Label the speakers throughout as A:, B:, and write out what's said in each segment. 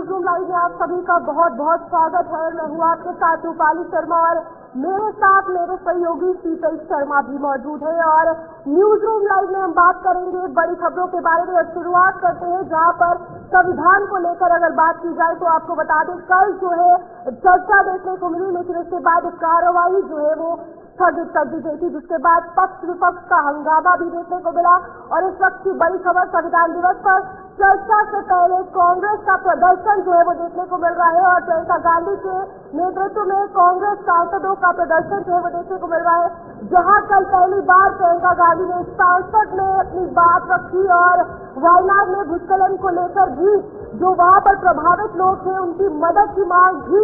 A: Newsroom live में आप सभी का बहुत बहुत स्वागत है। मैं हूँ आपके साथ रूपाली शर्मा और मेरे साथ मेरे सहयोगी शीतल शर्मा भी मौजूद है। और न्यूज़रूम लाइव में हम बात करेंगे बड़ी खबरों के बारे में और शुरुआत करते हैं जहाँ पर संविधान को लेकर अगर बात की जाए तो आपको बता दें कल जो है चर्चा देखने को मिली, लेकिन इसके बाद कार्रवाई जो है वो स्थगित कर दी गई थी, जिसके बाद पक्ष विपक्ष का हंगामा भी देखने को मिला। और इस वक्त की बड़ी खबर, संविधान दिवस पर चर्चा से पहले कांग्रेस का प्रदर्शन जो है वो देखने को मिल रहा है और प्रियंका गांधी के नेतृत्व में कांग्रेस सांसदों का प्रदर्शन जो है वो देखने को मिल रहा है, जहां कल पहली बार प्रियंका गांधी ने सांसद ने अपनी बात रखी और वायनाड में भूस्खलन को लेकर भी जो वहां पर प्रभावित लोग थे उनकी मदद की मांग भी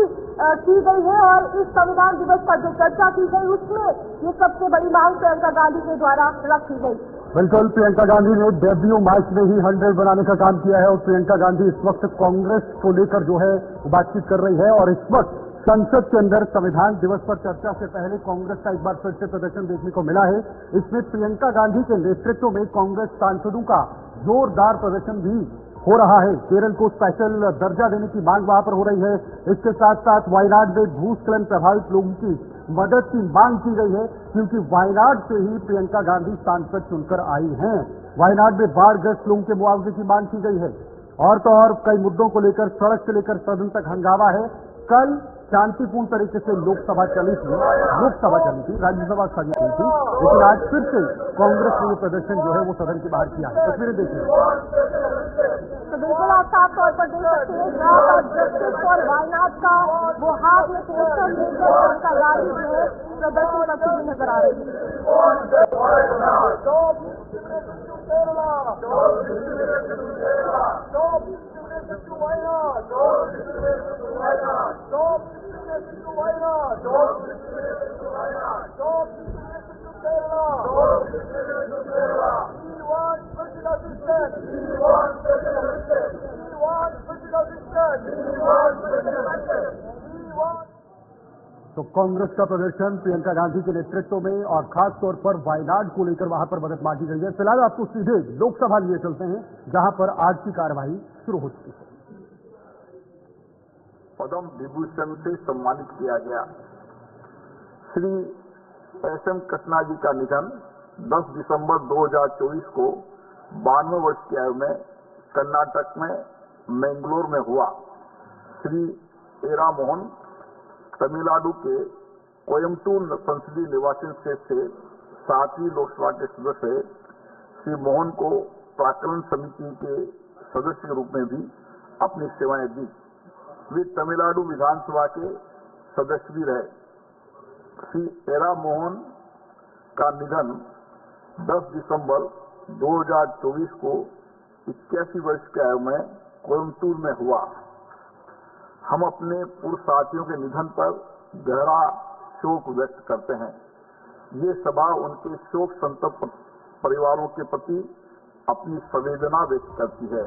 A: की गई है। और इस संविधान दिवस पर जो चर्चा की गई उसमें ये सबसे बड़ी मांग प्रियंका गांधी के द्वारा रखी गई।
B: बिल्कुल, प्रियंका गांधी ने डेब्यू मार्च में ही 100 बनाने का काम किया है और प्रियंका गांधी इस वक्त कांग्रेस को लेकर जो है बातचीत कर रही है। और इस वक्त संसद के अंदर संविधान दिवस पर चर्चा से पहले कांग्रेस का एक बार फिर से प्रदर्शन देखने को मिला है। इसमें प्रियंका गांधी के नेतृत्व में कांग्रेस सांसदों का जोरदार प्रदर्शन भी हो रहा है। केरल को स्पेशल दर्जा देने की मांग वहां पर हो रही है। इसके साथ साथ वायनाड में भूस्खलन प्रभावित लोगों की मदद की मांग की गई है, क्योंकि वायनाड से ही प्रियंका गांधी सांसद चुनकर आई हैं। वायनाड में बाढ़ग्रस्त लोगों के मुआवजे की मांग की गई है और तो और कई मुद्दों को लेकर सड़क से लेकर सदन तक हंगामा है। कल शांतिपूर्ण तरीके से लोकसभा चली थी, राज्यसभा स्थगित हुई थी, लेकिन आज फिर से कांग्रेस ने ये प्रदर्शन जो है वो सदन के बाहर किया है। तस्वीरें देखिए।
A: तो बिल्कुल आप साफ तौर पर देख सकते हैं जहाँ पर जस्टिस और वायनाड का वो हाथ में पोस्टर लेकर प्रियंका गांधी जो है प्रदर्शन करती हुई नजर आ रही
B: तो कांग्रेस का प्रदर्शन प्रियंका गांधी के नेतृत्व में और खास तौर पर वायनाड को लेकर वहां पर मदद मांगी गई है। फिलहाल आपको सीधे लोकसभा लिए चलते हैं जहां पर आज की कार्यवाही शुरू हो चुकी है।
C: पद्म विभूषण से सम्मानित किया गया श्री एस.एम. कृष्णा जी का निधन 10 दिसंबर 2024 को 92 वर्ष की आयु में कर्नाटक में मैंगलोर में हुआ। श्री एरा मोहन तमिलनाडु के कोयम्बटूर संसदीय निर्वाचन क्षेत्र से 7वीं लोकसभा के सदस्य श्री मोहन को प्राक्कलन समिति के सदस्य के रूप में भी अपनी सेवाएं दी। वे तमिलनाडु विधानसभा के सदस्य भी रहे। श्री एरा मोहन का निधन 10 दिसंबर 2024 को 81 वर्ष की आयु में कोयम्बटूर में हुआ। हम अपने पूर्व साथियों के निधन पर गहरा शोक व्यक्त करते हैं। ये सभा उनके शोक संतप्त परिवारों के प्रति अपनी संवेदना व्यक्त करती है।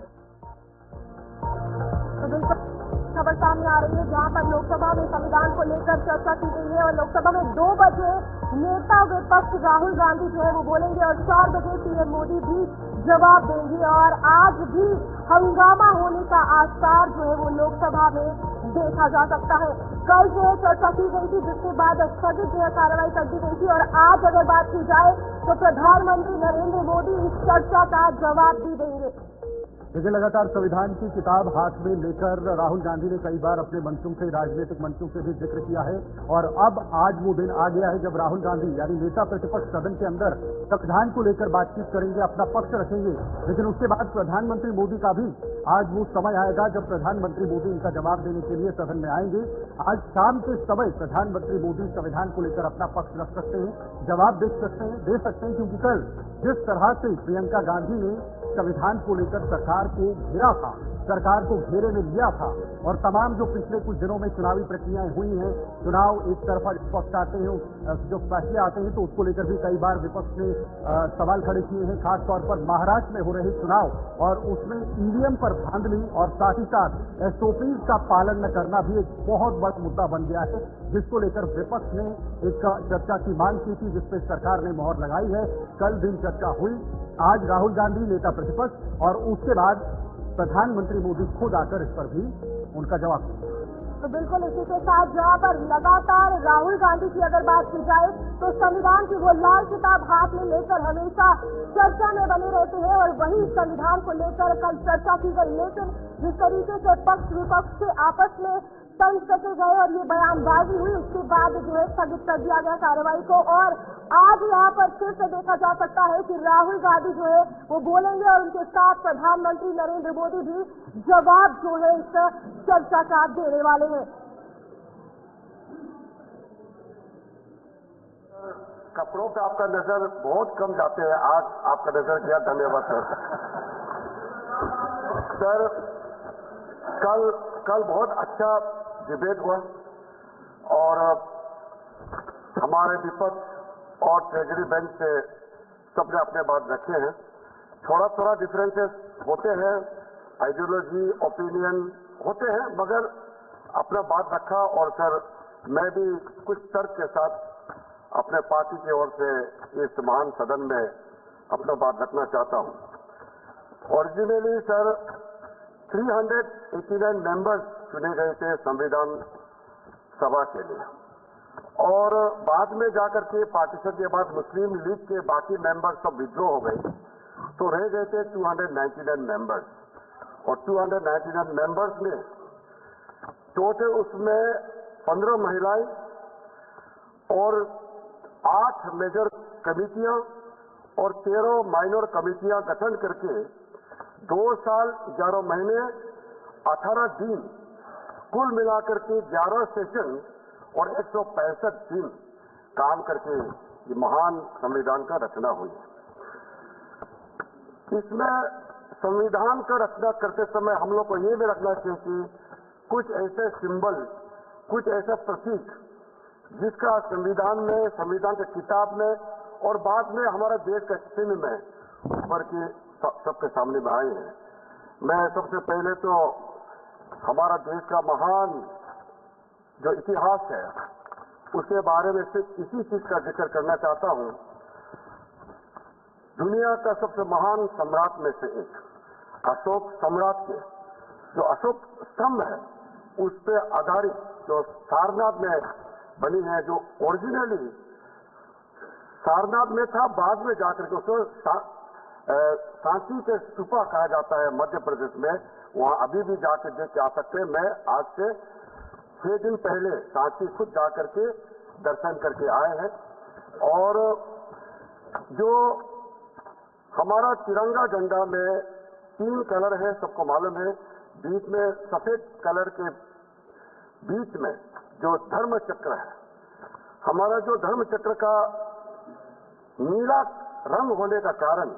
A: खबर सामने आ रही है जहां पर लोकसभा में संविधान को लेकर चर्चा की गई है और लोकसभा में 2 बजे नेता विपक्ष राहुल गांधी जो है वो बोलेंगे और 4 बजे पीएम मोदी भी जवाब देंगे। और आज भी हंगामा होने का आसार जो है वो लोकसभा में देखा जा सकता है। कल जो है चर्चा की गई थी, जिसके बाद स्थगित जो है कार्रवाई कर दी गई थी और आज अगर बात की जाए तो प्रधानमंत्री नरेंद्र मोदी इस चर्चा का जवाब भी देंगे।
B: लेकिन लगातार संविधान की किताब हाथ में लेकर राहुल गांधी ने कई बार अपने मंचों से, राजनीतिक मंचों से भी जिक्र किया है और अब आज वो दिन आ गया है जब राहुल गांधी यानी नेता प्रतिपक्ष सदन के अंदर संविधान को लेकर बातचीत करेंगे, अपना पक्ष रखेंगे। लेकिन उसके बाद प्रधानमंत्री मोदी का भी आज वो समय आएगा जब प्रधानमंत्री मोदी इनका जवाब देने के लिए सदन में आएंगे। आज शाम के समय प्रधानमंत्री मोदी संविधान को लेकर अपना पक्ष रख सकते हैं, जवाब दे सकते हैं, क्योंकि कल जिस तरह से प्रियंका गांधी ने संविधान को लेकर सरकार को घेरा था, सरकार को घेरे में लिया था और तमाम जो पिछले कुछ दिनों में चुनावी प्रक्रियाएं हुई हैं, चुनाव एक तरफा विपक्ष आते हैं, जो फैसले आते हैं तो उसको लेकर भी कई बार विपक्ष ने सवाल खड़े किए हैं। खासतौर पर महाराष्ट्र में हो रहे चुनाव और उसमें ईवीएम पर धांधली और साथ ही साथ एसओपीज का पालन न करना भी एक बहुत बड़ा मुद्दा बन गया है, जिसको लेकर विपक्ष ने एक चर्चा की मांग की थी, जिसपे सरकार ने मोहर लगाई है। कल दिन चर्चा हुई, आज राहुल गांधी नेता प्रतिपक्ष और उसके बाद प्रधानमंत्री मोदी खुद आकर इस पर भी उनका जवाब।
A: तो बिल्कुल इसी के साथ जहाँ पर लगातार राहुल गांधी की अगर बात की जाए तो संविधान की वो लाल किताब हाथ में लेकर हमेशा चर्चा में बने रहते हैं और वही संविधान को लेकर कल चर्चा की गई। लेकिन जिस तरीके से पक्ष विपक्ष से आपस में तंज कसे गए और ये बयानबाजी हुई, उसके बाद जो है स्थगित कर दिया गया कार्रवाई को। और आज यहाँ पर फिर से देखा जा सकता है कि राहुल गांधी जो है वो बोलेंगे और उनके साथ प्रधानमंत्री नरेंद्र मोदी भी जवाब जो है इस चर्चा का देने वाले हैं।
C: कपड़ों पे आपका नजर बहुत कम जाते हैं, आज आपका नजर गया, धन्यवाद सर। कल बहुत अच्छा डिबेट हुआ और हमारे विपक्ष और ट्रेजरी बेंच से सबने अपने बात रखे हैं। थोड़ा डिफरेंसेस होते हैं, आइडियोलॉजी ओपिनियन होते हैं, मगर अपना बात रखा। और सर मैं भी कुछ तर्क के साथ अपने पार्टी की ओर से इस महान सदन में अपना बात रखना चाहता हूं। ओरिजिनली सर 389 मेंबर्स चुने गए थे संविधान सभा के लिए और बाद में जाकर के पार्टीशन के बाद मुस्लिम लीग के बाकी मेंबर्स सब विड्रॉ हो गए, तो रह गए थे 299 मेंबर्स। और 299 मेंबर्स में टोटल उसमें 15 महिलाएं और 8 मेजर कमेटियां और 13 माइनर कमेटियां गठन करके 2 साल 11 महीने 18 दिन कुल मिलाकर के 11 सेशन और 165 दिन काम करके ये महान संविधान का रचना हुई। इसमें संविधान का रचना करते समय हम लोग को ये भी रखना चाहिए कि कुछ ऐसे सिंबल, कुछ ऐसा प्रतीक जिसका संविधान में, संविधान की किताब में और बाद में हमारा देश के चिन्ह में ऊपर के सबके सामने में आए हैं। मैं सबसे पहले तो हमारा देश का महान जो इतिहास है उसके बारे में सिर्फ इसी चीज का जिक्र करना चाहता हूं। दुनिया का सबसे महान सम्राट में से एक अशोक सम्राट के जो अशोक स्तंभ है उस पर आधारित जो सारनाथ में बनी है, जो ओरिजिनली सारनाथ में था, बाद में जाकर के उसको सांची के स्तूपा कहा जाता है मध्य प्रदेश में, वहां अभी भी जाकर देख के आ सकते हैं। मैं आज से 6 दिन पहले सांची खुद जाकर के दर्शन करके आए हैं। और जो हमारा तिरंगा झंडा में 3 कलर है, सबको मालूम है। बीच में सफेद कलर के बीच में जो धर्म चक्र है, हमारा जो धर्म चक्र का नीला रंग होने का कारण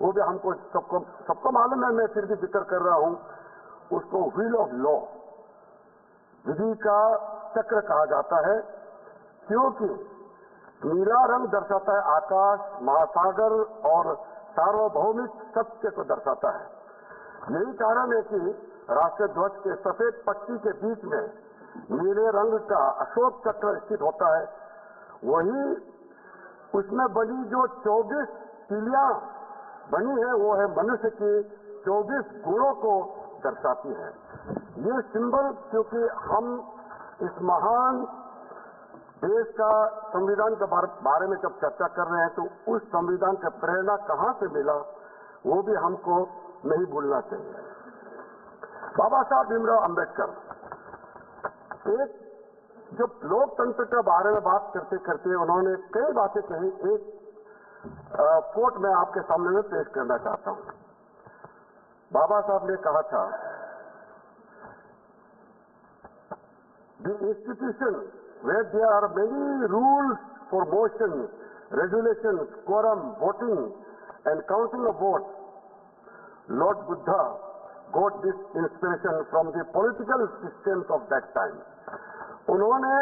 C: वो भी हमको सबको मालूम है, मैं फिर भी जिक्र कर रहा हूं। उसको व्हील ऑफ लॉ, विधि का चक्र कहा जाता है, क्योंकि नीला रंग दर्शाता है आकाश, महासागर और सार्वभौमिक सत्य को दर्शाता है। यही कारण है कि राष्ट्रीय ध्वज के सफेद पट्टी के बीच में नीले रंग का अशोक चक्र स्थित होता है। वही उसमें बनी जो 24 तीलियां बनी है वो है मनुष्य की 24 गुणों को दर्शाती है। ये सिंबल, क्योंकि हम इस महान देश का संविधान के बारे में जब चर्चा कर रहे हैं तो उस संविधान का प्रेरणा कहां से मिला वो भी हमको नहीं भूलना चाहिए। बाबा साहब भीमराव अंबेडकर एक जब लोकतंत्र के बारे में बात करते करते उन्होंने कई बातें कही। एक कोट मैं आपके सामने में पेश करना चाहता हूं। बाबा साहब ने कहा था, the institution where there are many rules for motion, regulations, quorum, voting and counting of votes. Lord Buddha got this inspiration from the political systems of that time. उन्होंने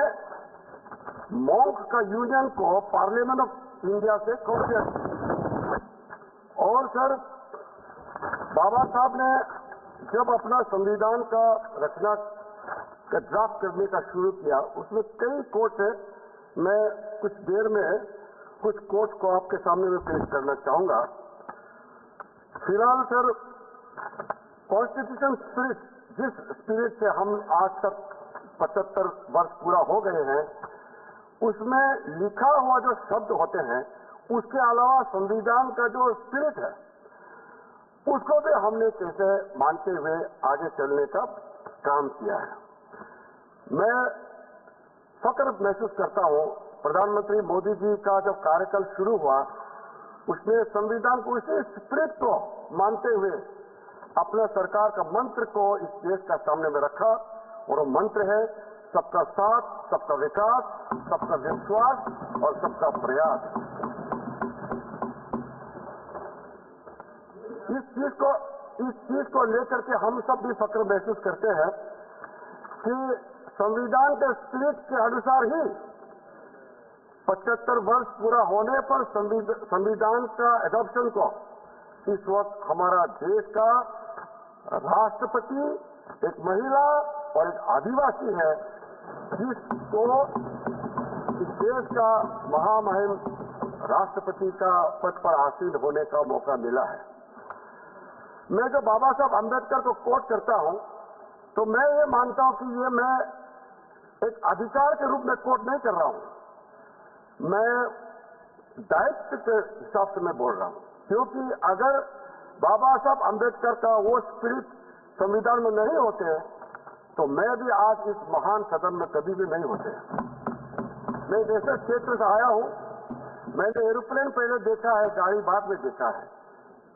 C: मॉन्क का यूनियन को पार्लियामेंट ऑफ इंडिया से compare किया। और sir बाबा साहब ने जब अपना संविधान का रचना का ड्राफ्ट करने का शुरू किया, उसमें कई कोट है। मैं कुछ देर में कुछ कोट को आपके सामने में पेश करना चाहूंगा। फिलहाल सर कॉन्स्टिट्यूशन स्पिरिट
D: जिस स्पिरिट से हम आज तक 75 वर्ष पूरा हो गए हैं, उसमें लिखा हुआ जो शब्द होते हैं, उसके अलावा संविधान का जो स्पिरिट है, उसको भी हमने कैसे मानते हुए आगे चलने का काम किया है। मैं फक्र महसूस करता हूं, प्रधानमंत्री मोदी जी का जब कार्यकाल शुरू हुआ, उसने संविधान को इसी स्पिरिट को मानते हुए अपने सरकार का मंत्र को इस देश का सामने में रखा, और वो मंत्र है सबका साथ, सबका विकास, सबका विश्वास और सबका प्रयास। इस चीज को लेकर के हम सब भी फक्र महसूस करते हैं कि संविधान के स्पिरिट के अनुसार ही 75 वर्ष पूरा होने पर संविधान का एडॉप्शन को इस वक्त हमारा देश का राष्ट्रपति एक महिला और एक आदिवासी है, जिसको इस देश का महामहिम राष्ट्रपति का पद पर आसीन होने का मौका मिला है। मैं जो बाबा साहब अम्बेडकर को कोट करता हूं, तो मैं ये मानता हूं कि ये मैं एक अधिकार के रूप में कोट नहीं कर रहा हूं, मैं दायित्व के हिसाब से मैं बोल रहा हूं। क्योंकि अगर बाबा साहब अम्बेडकर का वो स्पिरिट संविधान में नहीं होते, तो मैं भी आज इस महान सदन में कभी भी नहीं होते। मैं एक ऐसे क्षेत्र से आया हूं, मैंने एरोप्लेन पहले देखा है, गाड़ी बाद में देखा है,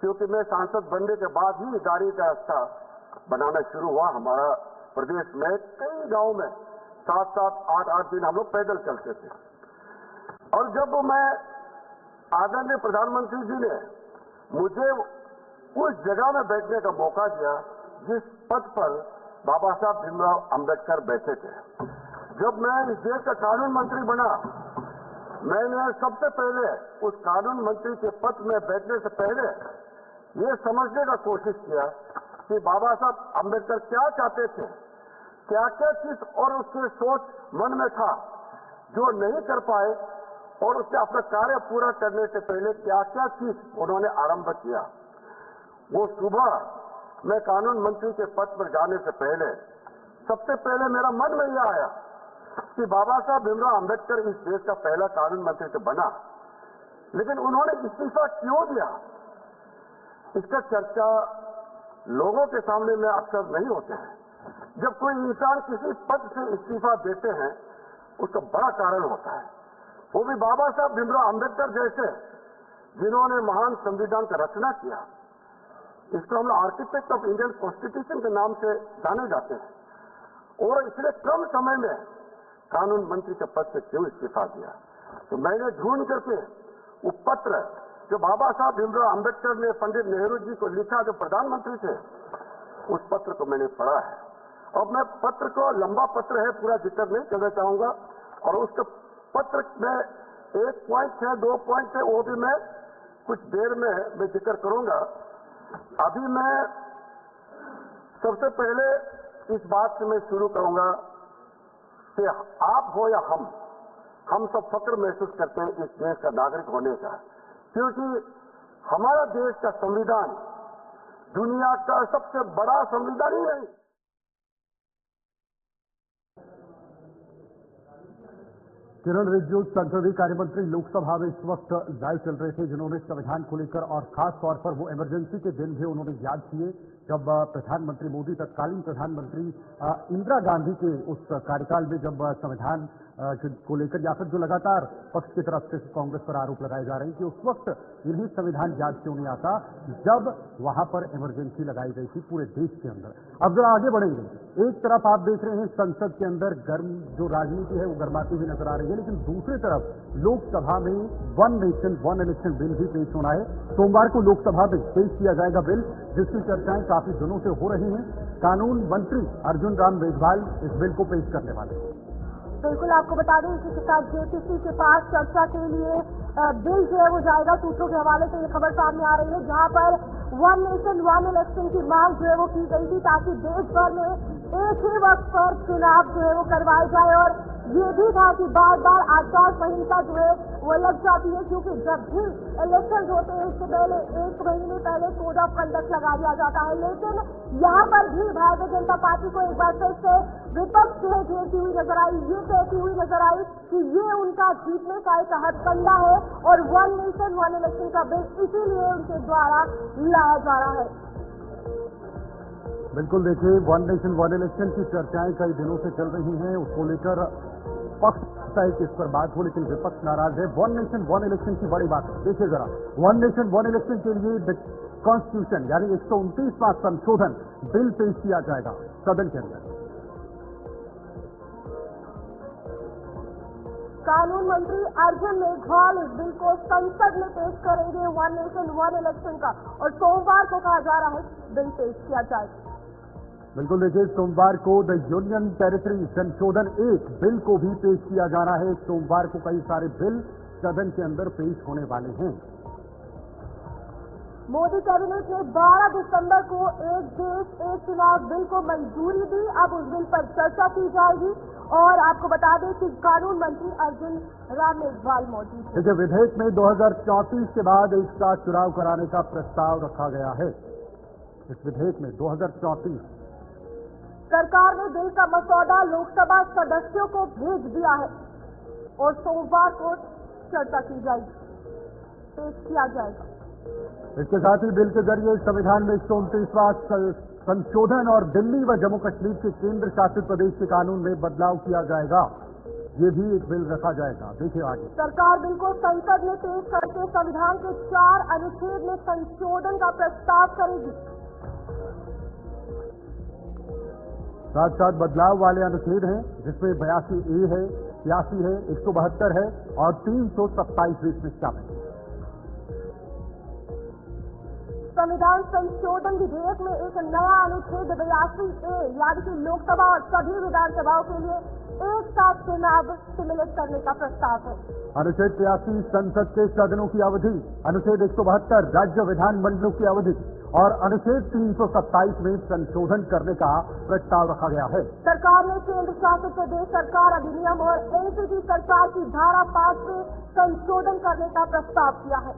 D: क्योंकि मैं सांसद बनने के बाद ही गाड़ी का रास्ता बनाना शुरू हुआ। हमारा प्रदेश में कई गांव में 7-7, 8-8 दिन हम लोग पैदल चलते थे। और जब मैं आदरणीय प्रधानमंत्री जी ने मुझे उस जगह में बैठने का मौका दिया जिस पद पर बाबा साहब भीमराव अम्बेडकर बैठे थे, जब मैं इस देश का कानून मंत्री बना, मैंने सबसे पहले उस कानून मंत्री के पद में बैठने से पहले ये समझने का कोशिश किया कि बाबा साहब अम्बेडकर क्या चाहते थे, क्या क्या चीज और उसके सोच मन में था जो नहीं कर पाए, और उसने अपना कार्य पूरा करने से पहले क्या क्या चीज उन्होंने आरंभ किया। वो सुबह मैं कानून मंत्री के पद पर जाने से पहले सबसे पहले मेरा मन में यह आया कि बाबा साहब भीमराव अम्बेडकर इस देश का पहला कानून मंत्री तो बना, लेकिन उन्होंने इस्तीफा क्यों दिया, इसका चर्चा लोगों के सामने में अक्सर नहीं होते हैं। जब कोई इंसान किसी पद से इस्तीफा देते हैं, उसका बड़ा कारण होता है, वो भी बाबा साहब भीमराव अम्बेडकर जैसे जिन्होंने महान संविधान का रचना किया। इसको हम आर्किटेक्ट ऑफ इंडियन कॉन्स्टिट्यूशन के नाम से जाने जाते हैं, और इतने कम समय में कानून मंत्री के पद से क्यों इस्तीफा दिया। तो मैंने ढूंढ करके वो पत्र जो बाबा साहब भीमराव अम्बेडकर ने पंडित नेहरू जी को लिखा, जो प्रधानमंत्री थे, उस पत्र को मैंने पढ़ा है। अब मैं पत्र को, लंबा पत्र है, पूरा जिक्र नहीं करना चाहूंगा, और उसके पत्र में 1 पॉइंट है, 2 पॉइंट है, वो भी मैं कुछ देर में मैं जिक्र करूंगा। अभी मैं सबसे पहले इस बात से मैं शुरू करूंगा कि आप हो या हम सब फक्र महसूस करते हैं इस देश का नागरिक होने का, क्योंकि हमारा देश का संविधान दुनिया का सबसे बड़ा संविधान ही नहीं।
B: किरण रिजिजू संसदीय कार्य मंत्री लोकसभा में इस वक्त लाइव चल रहे थे, जिन्होंने संविधान को लेकर और खास तौर पर वो इमरजेंसी के दिन भी उन्होंने याद किए जब प्रधानमंत्री मोदी, तत्कालीन प्रधानमंत्री इंदिरा गांधी के उस कार्यकाल में जब संविधान को लेकर या फिर जो लगातार पक्ष की तरफ से कांग्रेस पर आरोप लगाए जा रहे हैं कि उस वक्त इन्हें संविधान याद क्यों नहीं आता जब वहां पर इमरजेंसी लगाई गई थी पूरे देश के अंदर। अब जरा आगे बढ़ेंगे, एक तरफ आप देख रहे हैं संसद के अंदर गर्म जो राजनीति है वो गर्माती हुई नजर आ रही है, लेकिन दूसरी तरफ लोकसभा में one nation one election bill भी पेश होना है। सोमवार को लोकसभा में पेश किया जाएगा बिल, जिसकी चर्चाएं काफी दिनों से हो रही हैं। कानून मंत्री अर्जुन राम मेघवाल इस बिल को पेश करने वाले हैं।
A: बिल्कुल, आपको बता दें इसी के साथ जेपीसी के पास चर्चा के लिए बिल जो है वो जाएगा। सूत्रों के हवाले से ये खबर सामने आ रही है, जहां पर वन नेशन वन इलेक्शन की मांग जो है वो की गई थी, ताकि देश भर में एक ही वक्त पर चुनाव जो है वो करवाए जाए। और ये भी था कि बार बार आचार संहिता जो है वो लग जाती है, क्योंकि जब भी इलेक्शन होते हैं उससे पहले 1 महीने पहले कोड ऑफ कंडक्ट लगा दिया जाता है। लेकिन यहाँ पर भी भारतीय जनता पार्टी को एक बार फिर से विपक्ष जो है घेरती हुई नजर आई, ये कहती हुई नजर आई कि ये उनका जीतने का एक हथकंडा है और 1 नेशन 1 इलेक्शन का बिल इसीलिए उनके द्वारा लाया जा रहा है।
B: बिल्कुल देखिए, 1 नेशन 1 इलेक्शन की चर्चाएं कई दिनों से चल रही हैं, उसको लेकर पक्ष चाहता है कि इस पर बात हो, लेकिन विपक्ष नाराज है। 1 नेशन 1 इलेक्शन की बड़ी बात है। देखिए जरा, 1 नेशन 1 इलेक्शन के लिए कॉन्स्टिट्यूशन यानी 129वां संशोधन बिल पेश किया जाएगा सदन के अंदर।
A: कानून मंत्री अर्जुन मेघवाल इस बिल को संसद में पेश करेंगे 1 नेशन 1 इलेक्शन का, और सोमवार को कहा जा रहा है बिल पेश किया जाएगा।
B: बिल्कुल देखिए, सोमवार को द यूनियन टेरिटरी संशोधन 1 बिल को भी पेश किया जाना है। सोमवार को कई सारे बिल सदन के अंदर पेश होने वाले हैं।
A: मोदी कैबिनेट ने 12 दिसंबर को एक देश एक चुनाव बिल को मंजूरी दी। अब उस बिल पर चर्चा की जाएगी और आपको बता दें कि कानून मंत्री अर्जुन राम मेघवाल मौजूद हैं।
B: देखिए, विधेयक में 2034 के बाद एक साथ चुनाव कराने का प्रस्ताव रखा गया है। इस विधेयक में 2034
A: सरकार ने बिल का मसौदा लोकसभा सदस्यों को भेज दिया है और सोमवार को चर्चा की जाएगी, पेश किया जाएगा।
B: इसके साथ ही बिल के जरिए संविधान में 129वां संशोधन और दिल्ली व जम्मू कश्मीर के केंद्र शासित प्रदेश के कानून में बदलाव किया जाएगा। ये भी एक बिल रखा जाएगा। देखिए आगे,
A: सरकार बिल को संसद में पेश करके संविधान के 4 अनुच्छेद में संशोधन का प्रस्ताव करेगी।
B: साथ साथ बदलाव वाले अनुच्छेद हैं, जिसमें 82A है, 86 है, 172 है और 327 इसमें शामिल है।
A: संविधान संशोधन विधेयक में एक नया अनुच्छेद 82A यानी कि लोकसभा और सभी विधानसभाओं के लिए एक साथ चुनाव सम्मिलित करने का प्रस्ताव है।
B: अनुच्छेद 83 संसद के सदनों की अवधि, अनुच्छेद 172 राज्य विधानमंडलों की अवधि और अनुच्छेद 327 में संशोधन करने का प्रस्ताव रखा गया है।
A: सरकार ने केंद्र शासित प्रदेश सरकार अधिनियम और एनसीटी सरकार की धारा 5 में संशोधन करने का प्रस्ताव किया है।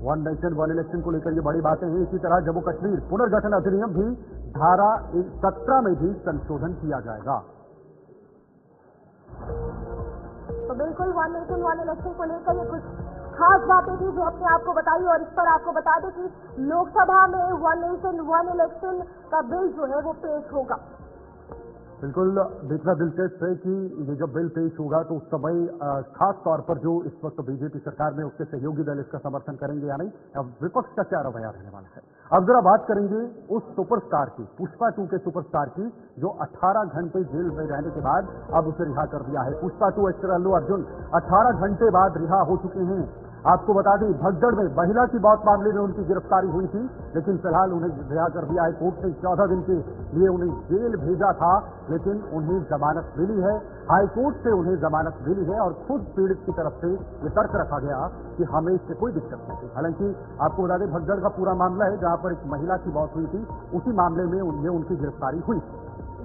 B: 1 नेशन 1 इलेक्शन को लेकर ये बड़ी बातें हैं। इसी तरह जम्मू कश्मीर पुनर्गठन अधिनियम भी धारा 17 में भी संशोधन किया जाएगा।
A: तो बिल्कुल 1 नेशन 1 इलेक्शन को लेकर ये कुछ खास बातें थी जो अपने आपको बताई, और इस पर आपको बता दें कि लोकसभा में 1 नेशन 1 इलेक्शन का बिल जो है वो पेश होगा।
B: बिल्कुल देखना दिलचस्प है कि ये जब बिल पेश होगा तो उस समय खास तौर पर जो इस वक्त बीजेपी सरकार में उसके सहयोगी दल इसका समर्थन करेंगे या नहीं, अब विपक्ष का क्या रवैया रहने वाला है। अब जरा बात करेंगे उस सुपरस्टार की, पुष्पा 2 के सुपरस्टार की, जो 18 घंटे जेल में रहने के बाद अब उसे रिहा कर दिया है। पुष्पा 2 एक्टर अल्लू अर्जुन 18 घंटे बाद रिहा हो चुके हैं। आपको बता दें, भगदड़ में महिला की मौत मामले में उनकी गिरफ्तारी हुई थी, लेकिन फिलहाल उन्हें रिहा कर दिया है। कोर्ट ने 14 दिन के लिए उन्हें जेल भेजा था, लेकिन उन्हें जमानत मिली है। हाईकोर्ट से उन्हें जमानत मिली है और खुद पीड़ित की तरफ से ये तर्क रखा गया कि हमें इससे कोई दिक्कत नहीं थी। हालांकि आपको बता दें, भगदड़ का पूरा मामला है जहां पर एक महिला की मौत हुई थी, उसी मामले में उनकी गिरफ्तारी हुई।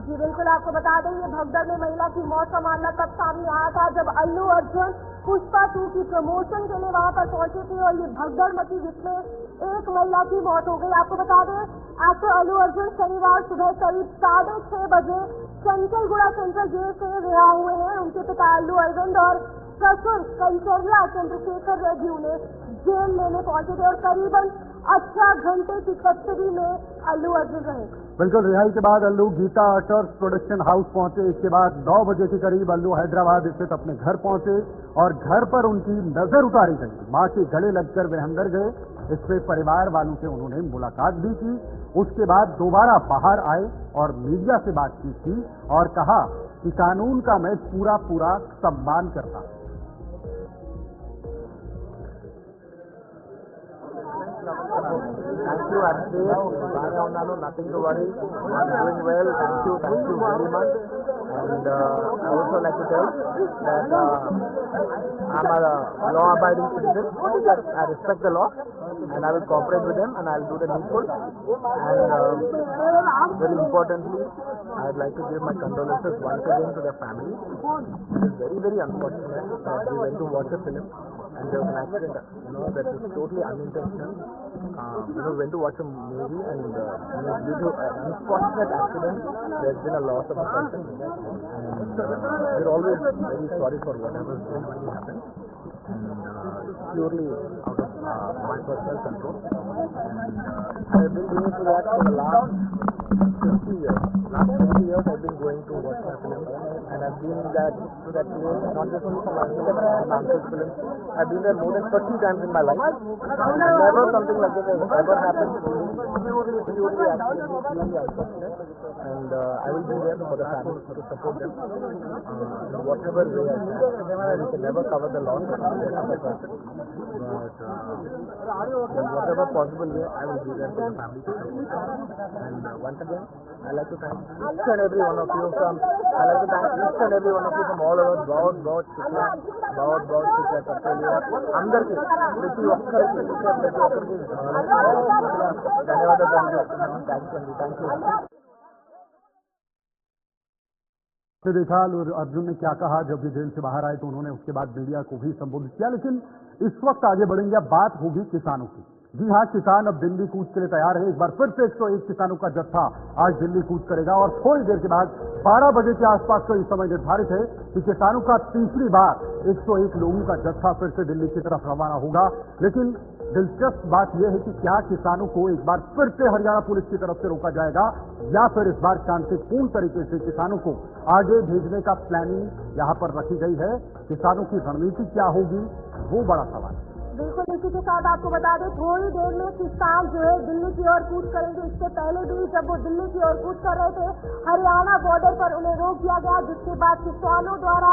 A: जी बिल्कुल, आपको बता दें ये भगदड़ में महिला की मौत का मामला तब सामने आया था जब अल्लू अर्जुन पुष्पा 2 की प्रमोशन के लिए वहां पर पहुंचे थे और ये भगदड़ मची जिसमें एक महिला की मौत हो गई। आपको बता दें, एक्टर अल्लू अर्जुन शनिवार सुबह करीब 6:30 बजे चंचलगुड़ा सेंट्रल जेल से रिहा हुए हैं। उनके पिता अल्लू अरविंद और ससुर कंचर्ला चंद्रशेखर रेड्डी उन्हें जेल लेने पहुंचे थे और करीबन 18 घंटे की कस्टडी में अल्लू अर्जुन रहे।
B: बिल्कुल, रिहाई के बाद अल्लू गीता आर्टर्स प्रोडक्शन हाउस पहुंचे। इसके बाद 9 बजे के करीब अल्लू हैदराबाद स्थित अपने घर पहुंचे और घर पर उनकी नजर उतारी गई। मां के गले लगकर वे अंदर गए। इससे परिवार वालों से उन्होंने मुलाकात भी की। उसके बाद दोबारा बाहर आए और मीडिया से बातचीत की और कहा कि कानून का मैं पूरा सम्मान करता हूं।
E: Thank you, Archie. Nothing to worry. I'm doing well. Thank you very much. And I also like to tell that I'm a law-abiding citizen. I respect the law. and I will cooperate with them and I will do the needful. And very importantly, I would like to give my condolences once again to their family. It is very, very unfortunate that we went to watch a film and there was an accident, that was totally unintentional. We went to watch a movie and due to an unfortunate accident, there's been a loss of a person. And we're always very sorry for whatever happened. And purely out of my personal control. And I've been doing that for the last 50 years. Last 50 years I've been going to watch my films, and I've been to that place not just only for my uncle's films. I've been there more than 30 times in my life. Never something like this has ever happened. Purely unfortunate. And I will be there for the family to support them in whatever way I can. We can never cover the loss of a person, but in whatever possible way I will be there for the family to support them. And once again, I'd like to thank each and every one of you from all over बहुत शुक्रिया అందరికీ ప్రతి ఒక్కరికి ధన్యవాదాలు thank you
B: देखा और अर्जुन ने क्या कहा जब ये जेल से बाहर आए तो उन्होंने उसके बाद मीडिया को भी संबोधित किया। लेकिन इस वक्त आगे बढ़ेंगे, अब बात होगी किसानों की। जी हाँ, किसान अब दिल्ली कूच के लिए तैयार है। एक बार फिर से 101 किसानों का जत्था आज दिल्ली कूच करेगा और थोड़ी देर के बाद 12 बजे के आसपास तो इस समय निर्धारित है कि किसानों का तीसरी बार 101 लोगों का जत्था फिर से दिल्ली की तरफ रवाना होगा। लेकिन दिलचस्प बात यह है कि क्या किसानों को एक बार फिर से हरियाणा पुलिस की तरफ से रोका जाएगा या फिर इस बार शांतिपूर्ण तरीके से किसानों को आगे भेजने का प्लानिंग यहां पर रखी गई है। किसानों की रणनीति क्या होगी, वो बड़ा सवाल है।
A: बिल्कुल, इसी के साथ आपको बता दें थोड़ी देर में किसान जो है दिल्ली की ओर कूच करेंगे। इससे पहले भी जब वो दिल्ली की ओर कूच कर रहे थे, हरियाणा बॉर्डर पर उन्हें रोक दिया गया, जिसके बाद किसानों द्वारा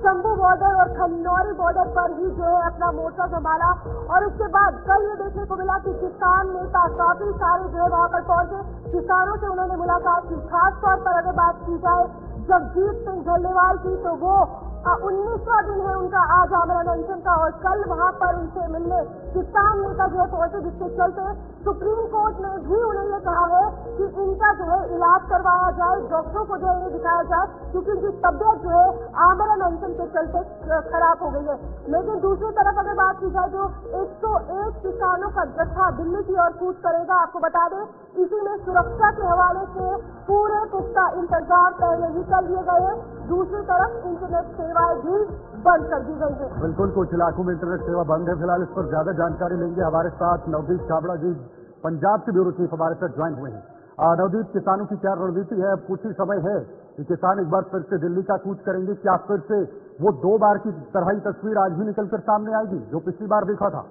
A: शंभू बॉर्डर और खन्नौरी बॉर्डर पर ही जो है अपना मोर्चा संभाला। और उसके बाद कल ये देखने को मिला कि किसान नेता काफी सारे जो है वहां पर पहुंचे, किसानों से उन्होंने मुलाकात की। खास तौर पर अगर बात की जाए जगजीत सिंह झल्लेवाल की, तो वो 19वां दिन है उनका आज आमरण अनशन का, और कल वहां पर उनसे मिलने किसान नेता जो है पहुंचे, जिसके चलते सुप्रीम कोर्ट ने भी उन्हें ये कहा है कि इनका जो है इलाज करवाया जाए, डॉक्टरों को जो है इन्हें दिखाया जाए, क्योंकि उनकी तबियत जो है आमरण अनशन के चलते खराब हो गई है। लेकिन दूसरी तरफ अगर बात की जाए तो 101 किसानों का जत्था दिल्ली की ओर कूच करेगा। आपको बता दें इसी में सुरक्षा के हवाले से पूरे पुख्ता इंतजाम पहले ही कर दिए गए हैं। दूसरी तरफ इंटरनेट सेवाएं भी बंद कर दी गई है।
B: बिल्कुल, कुछ इलाकों में इंटरनेट सेवा बंद है। फिलहाल इस पर ज्यादा जानकारी लेंगे। हमारे साथ नवदीप छाबड़ा जी पंजाब के ब्यूरो चीफ हमारे साथ ज्वाइन हुए हैं। नवदीप, किसानों की क्या रणनीति है? अब कुछ ही समय है कि किसान एक बार फिर से दिल्ली का कूच करेंगे। क्या फिर से वो 2 बार की तरह ही तस्वीर आज भी निकलकर सामने आएगी जो पिछली बार देखा था?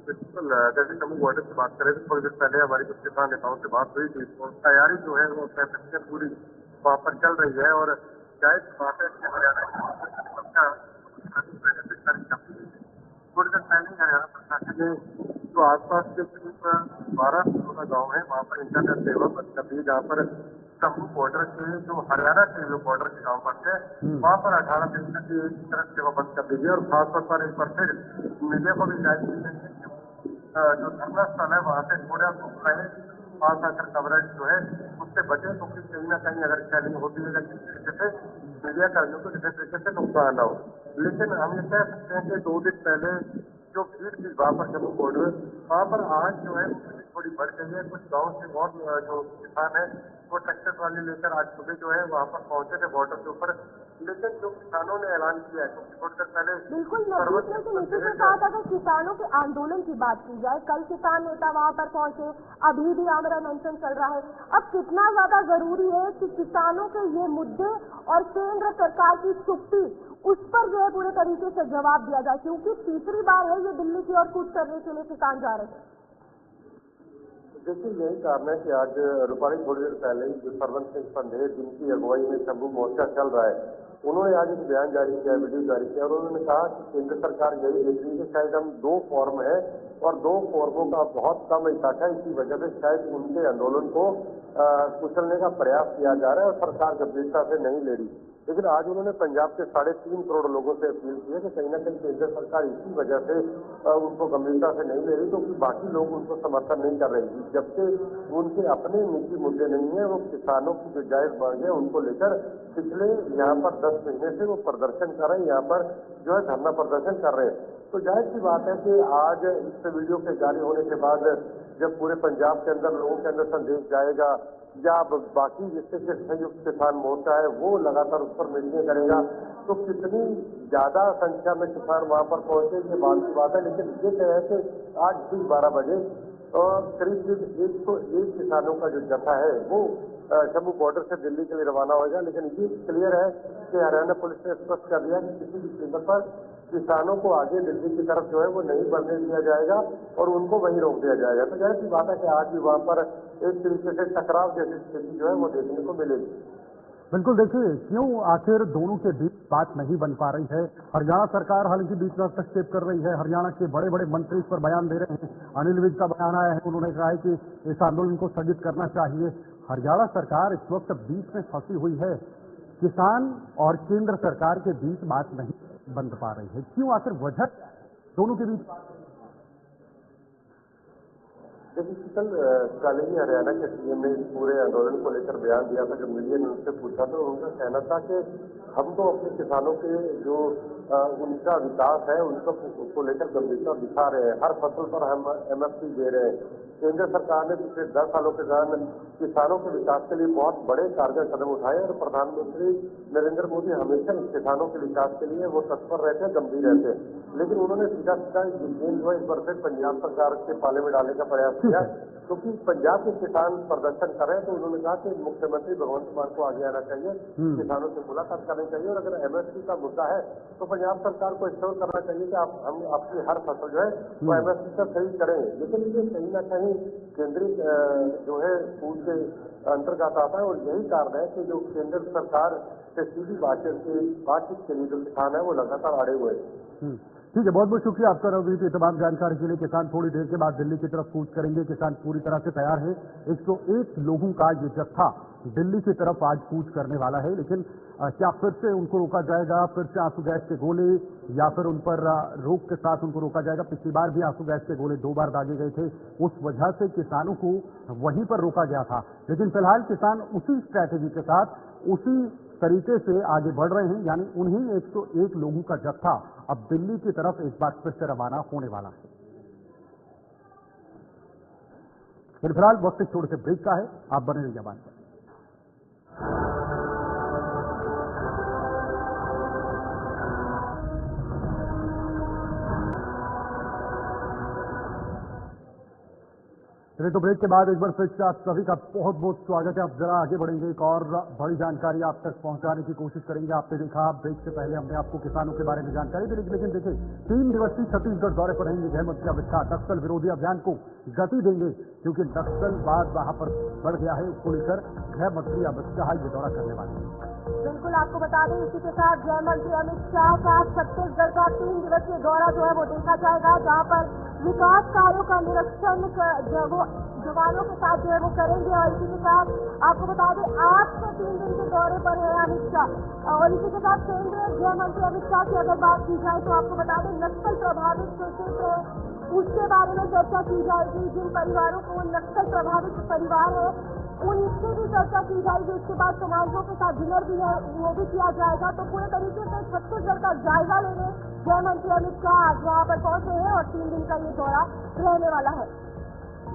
D: बिल्कुल, जैसे शंभू बॉर्डर की बात करें तो थोड़ी देर पहले हमारी कुछ किसान नेताओं से बात हुई थी, तो तैयारी जो है वो पूरी वहाँ पर चल रही है। और जाहिर बात है कि हरियाणा थोड़ी देर पहले हरियाणा प्रशासन ने जो आसपास के करीब 12 गाँव है वहाँ पर इंटरनेट सेवा बंद कर दी, जहाँ पर शंभू बॉर्डर के जो हरियाणा के जो बॉर्डर के गाँव पड़ते हैं वहाँ पर 18 दिन तक ये इंटरनेट सेवा बंद कर दी गई। और खासतौर पर एक बार फिर मीडिया को भी जारी की गई है जो धरना स्थल है वहाँ से थोड़ा रहे, पास आकर कवरेज जो है उससे बचे, क्योंकि कहीं ना कहीं अगर चैलेंज होती है किसी तरीके से मीडिया कर्मियों को किसी तरीके से नुकसान ना हो। लेकिन हम ये कह सकते हैं कि 2 दिन पहले जो भीड़ थी वहाँ पर शंभू बॉर्डर, वहाँ पर आज जो है थोड़ी बढ़ गई है। कुछ गाँव से बहुत जो किसान है वो ट्रैक्टर ट्राली लेकर आज सुबह जो है वहाँ पर पहुंचे थे बॉर्डर के ऊपर। लेकिन जो किसानों ने ऐलान किया है क्योंकि थोड़ी देर पहले
A: बिल्कुल इसी के साथ अगर किसानों के आंदोलन की बात की जाए, कल किसान नेता वहाँ पर पहुंचे, अभी भी आमरण अनशन चल रहा है। अब कितना ज्यादा जरूरी है कि किसानों के ये मुद्दे और केंद्र सरकार की चुप्पी उस पर जो है पूरे तरीके से जवाब दिया जाए, क्योंकि तीसरी बार है ये दिल्ली की ओर कूच करने के लिए किसान जा रहे हैं।
D: देखिए, यही कारण है कि आज रूपाणी थोड़ी देर पहले जो सरवन सिंह पंधेर जिनकी अगुवाई में शंभू मोर्चा चल रहा है उन्होंने आज एक बयान जारी किया, वीडियो जारी किया, और उन्होंने कहा कि केंद्र सरकार यही देख रही है कि शायद हम 2 फॉर्म है और 2 फॉर्मों का बहुत कम इलाका है, इसी वजह से शायद उनके आंदोलन को कुचलने का प्रयास किया जा रहा है और सरकार गंभीरता से नहीं ले रही। लेकिन आज उन्होंने पंजाब के 3.5 करोड़ लोगों से अपील की है कि कहीं ना कहीं केंद्र सरकार इसी वजह से उनको गंभीरता से नहीं ले रही, क्योंकि बाकी लोग उनको समर्थन नहीं कर रहे, जबकि उनके अपने निजी मुद्दे नहीं है। वो किसानों की जो जायज मांग है उनको लेकर पिछले यहाँ पर 10 महीने से वो प्रदर्शन कर रहे हैं, यहाँ पर जो है धरना प्रदर्शन कर रहे हैं। तो जाहिर सी बात है कि आज इस वीडियो के जारी होने के बाद जब पूरे पंजाब के अंदर लोगों के अंदर संदेश जाएगा, या बाकी जिससे संयुक्त किसान मोर्चा है वो लगातार उस पर मीटिंग करेगा, तो कितनी ज्यादा संख्या में किसान वहां पर पहुंचे ये बात की बात है। लेकिन ये कह है कि आज ठीक 12 बजे करीब 101 किसानों का जो जत्था है वो जम्मू बॉर्डर से दिल्ली के लिए रवाना होगा। लेकिन ये क्लियर है कि हरियाणा पुलिस ने स्पष्ट कर दिया कि किसी भी कीमत पर किसानों को आगे दिल्ली की तरफ जो है वो नहीं बढ़ने दिया जाएगा और उनको वहीं रोक दिया जाएगा। तो जाहिर सी बात है कि आज भी वहां पर एक तरीके से टकराव जैसी स्थिति जो है वो देखने को मिलेगी।
B: बिल्कुल, देखिए क्यों आखिर दोनों के बीच बात नहीं बन पा रही है। हरियाणा सरकार हालांकि बीच में हस्तक्षेप कर रही है, हरियाणा के बड़े बड़े मंत्री इस पर बयान दे रहे हैं। अनिल विज का बयान आया है, उन्होंने कहा है कि इस आंदोलन को स्थगित करना चाहिए। हरियाणा सरकार इस वक्त बीच में फंसी हुई है, किसान और केंद्र सरकार के बीच बात नहीं बन पा रही है। क्यों, आखिर वजह दोनों के बीच?
D: देखिए कल ही हरियाणा के सीएम ने पूरे आंदोलन को लेकर बयान दिया था। जब मीडिया ने उनसे पूछा तो उनका कहना था कि हम तो अपने किसानों के जो उनका विकास है उनको लेकर गंभीरता दिखा रहे हैं, हर फसल पर हम MSP दे रहे हैं। केंद्र सरकार ने पिछले 10 सालों के दौरान किसानों के विकास के लिए बहुत बड़े कारगर कदम उठाए और प्रधानमंत्री नरेंद्र मोदी हमेशा किसानों के विकास के लिए वो तत्पर रहते हैं, गंभीर रहते हैं। लेकिन उन्होंने सीधा गेंद जो है इस बार से पंजाब सरकार के पाले में डालने का प्रयास किया, क्योंकि पंजाब के किसान प्रदर्शन कर रहे हैं। तो उन्होंने कहा कि मुख्यमंत्री भगवंत मान को आगे आना चाहिए, किसानों से मुलाकात करनी चाहिए, और अगर MSP का मुद्दा है तो पंजाब सरकार को इंश्योर करना चाहिए कि हम आपकी हर फसल जो है वो MSP पर खरीद करें। लेकिन ये कहीं ना कहीं केंद्रीय जो है फूड के अंतर्गत आता है, और यही कारण है कि जो केंद्र सरकार से सीधी बातचीत के लिए जो किसान है वो लगातार अड़े हुए हैं।
B: ठीक है, बहुत बहुत शुक्रिया आपका रवि की तमाम जानकारी के लिए। किसान थोड़ी देर के बाद दिल्ली की तरफ कूच करेंगे, किसान पूरी तरह से तैयार है। 101 लोगों का ये जत्था दिल्ली की तरफ आज कूच करने वाला है। लेकिन क्या फिर से उनको रोका जाएगा, फिर से आंसू गैस के गोले, या फिर उन पर रोक के साथ उनको रोका जाएगा? पिछली बार भी आंसू गैस के गोले 2 बार दागे गए थे, उस वजह से किसानों को वहीं पर रोका गया था। लेकिन फिलहाल किसान उसी स्ट्रैटेजी के साथ उसी तरीके से आगे बढ़ रहे हैं, यानी उन्हीं 101 लोगों का जत्था अब दिल्ली की तरफ एक बार फिर से रवाना होने वाला है। फिलहाल वक्त एक छोटे से ब्रेक का है, आप बने रहिए बात पर। चलिए, तो ब्रेक के बाद एक बार फिर से आप सभी का बहुत बहुत स्वागत है। अब जरा आगे बढ़ेंगे, एक और बड़ी जानकारी आप तक पहुंचाने की कोशिश करेंगे। आपने देखा ब्रेक से पहले हमने आपको किसानों के बारे में जानकारी दी, लेकिन देखिए 3 दिवसीय छत्तीसगढ़ दौरे पर रहेंगे गृह मंत्री अमित शाह। नक्सल विरोधी अभियान को गति देंगे, क्योंकि नक्सलवाद वहां पर बढ़ गया है, उसको लेकर गृह मंत्री अमित शाह ये दौरा करने वाले हैं।
A: बिल्कुल, आपको बता दें इसी के साथ गृह मंत्री अमित शाह का छत्तीसगढ़ का 3 दिवसीय दौरा जो है वो देखा जाएगा, जहां पर विकास कार्यों का निरीक्षण जवानों के साथ जो है वो करेंगे। और इसी के साथ आपको बता दें आज से 3 दिन के दौरे पर है अमित शाह। और इसी के साथ केंद्रीय गृह मंत्री अमित शाह की अगर बात की जाए तो आपको बता दें नक्सल प्रभावित जो क्षेत्र है उसके बारे में चर्चा की जाएगी। जिन परिवारों को नक्सल प्रभावित परिवार है उनसे भी चर्चा की जाएगी। उसके बाद समाजों के साथ डिनर भी है वो भी किया जाएगा। तो पूरे तरीके से छत्तीसगढ़ का जायजा लेने गृह मंत्री अमित शाह आज वहाँ पर पहुंचे हैं और 3 दिन का ये दौरा रहने वाला है।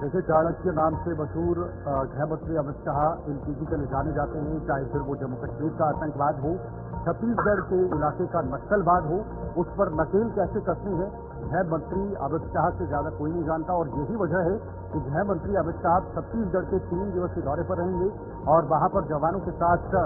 B: जैसे चाणक्य नाम से मशहूर गृह मंत्री अमित शाह एलपीजी के लिए जाने जाते हैं, चाहे फिर वो जम्मू कश्मीर का आतंकवाद हो, छत्तीसगढ़ के इलाके का नक्सलवाद हो, उस पर नकेल कैसे कसनी है गृह मंत्री अमित शाह से ज्यादा कोई नहीं जानता। और यही वजह है कि गृह मंत्री अमित शाह छत्तीसगढ़ के 3 दिवसीय दौरे पर रहेंगे और वहां पर जवानों के साथ